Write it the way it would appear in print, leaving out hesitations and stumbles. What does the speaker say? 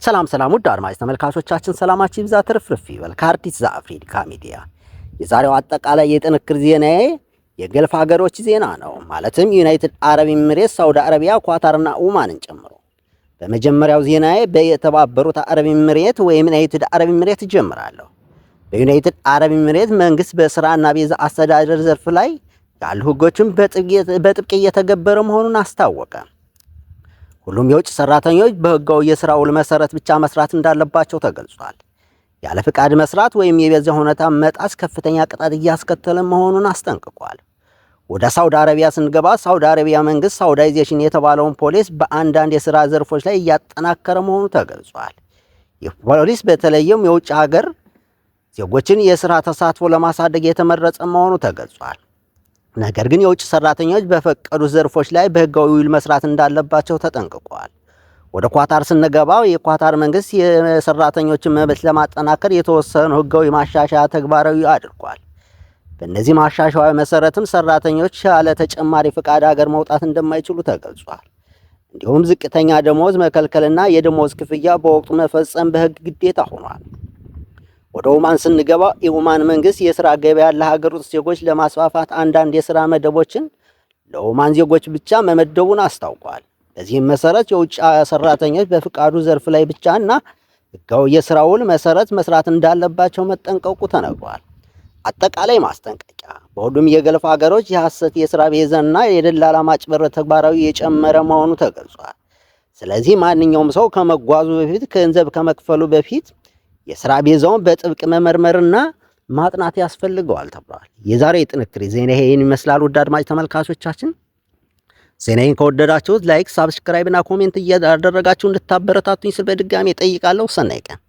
ሰላም ውድ አድማጭ ተመልካቾቻችን ሰላማችሁ ይብዛ ትርፍርፍ ይበል። ከአዲስ ዘአፍሪካ ሚዲያ የዛሬው አጠቃላይ የጥንክር ዜናዬ የገልፍ ሀገሮች ዜና ነው። ማለትም ዩናይትድ አረብ ኤሚሬትስ፣ ሳውዲ አረቢያ፣ ኳታርና ኡማንን ጨምሮ። በመጀመሪያው ዜናዬ በተባበሩት አረብ ኤሚሬት ወይም ዩናይትድ አረብ ኤሚሬት ጀምራለሁ። በዩናይትድ አረብ ኤሚሬት መንግስት በስራና ቤዛ አስተዳደር ዘርፍ ላይ ያሉ ህጎችን በጥብቅ እየተገበረ መሆኑን አስታወቀ። ሁሉም የውጭ ሰራተኞች በህጋዊ የሥራ ውል መሰረት ብቻ መስራት እንዳለባቸው ተገልጿል። ያለ ፍቃድ መስራት ወይም የቤዛ ሁኔታ መጣስ ከፍተኛ ቅጣት እያስከተለ መሆኑን አስጠንቅቋል። ወደ ሳውዲ አረቢያ ስንገባ ሳውዲ አረቢያ መንግስት ሳውዳይዜሽን የተባለውን ፖሊስ በአንዳንድ የሥራ ዘርፎች ላይ እያጠናከረ መሆኑ ተገልጿል። ይህ ፖሊስ በተለይም የውጭ ሀገር ዜጎችን የሥራ ተሳትፎ ለማሳደግ የተመረጠ መሆኑ ተገልጿል። ነገር ግን የውጭ ሰራተኞች በፈቀዱ ዘርፎች ላይ በህጋዊ ውል መስራት እንዳለባቸው ተጠንቅቋል። ወደ ኳታር ስንገባ የኳታር መንግስት የሰራተኞችን መብት ለማጠናከር የተወሰኑ ህጋዊ ማሻሻያ ተግባራዊ አድርጓል። በእነዚህ ማሻሻያ መሰረትም ሰራተኞች ያለ ተጨማሪ ፍቃድ ሀገር መውጣት እንደማይችሉ ተገልጿል። እንዲሁም ዝቅተኛ ደሞዝ መከልከልና የደሞዝ ክፍያ በወቅቱ መፈጸም በህግ ግዴታ ሆኗል። ወደ ኦማን ስንገባ የኦማን መንግስት የሥራ ገበያ ለሀገር ውስጥ ዜጎች ለማስፋፋት አንዳንድ የሥራ መደቦችን ለኦማን ዜጎች ብቻ መመደቡን አስታውቋል። በዚህም መሰረት የውጭ ሰራተኞች በፍቃዱ ዘርፍ ላይ ብቻና ህጋዊ የሥራ ውል መሰረት መስራት እንዳለባቸው መጠንቀቁ ተነግሯል። አጠቃላይ ማስጠንቀቂያ በሁሉም የገልፍ ሀገሮች የሐሰት የሥራ ቤዛና የደላላ ማጭበርበር ተግባራዊ የጨመረ መሆኑ ተገልጿል። ስለዚህ ማንኛውም ሰው ከመጓዙ በፊት ገንዘብ ከመክፈሉ በፊት የሥራ ቤዛውን በጥብቅ መመርመርና ማጥናት ያስፈልገዋል ተብሏል። የዛሬ የጥንክር ዜና ይሄን ይመስላል። ውድ አድማጭ ተመልካቾቻችን ዜናዬን ከወደዳችሁት ላይክ፣ ሳብስክራይብ እና ኮሜንት እያደረጋችሁ እንድታበረታቱኝ ስል በድጋሚ ጠይቃለሁ። ሰናይ ቀን።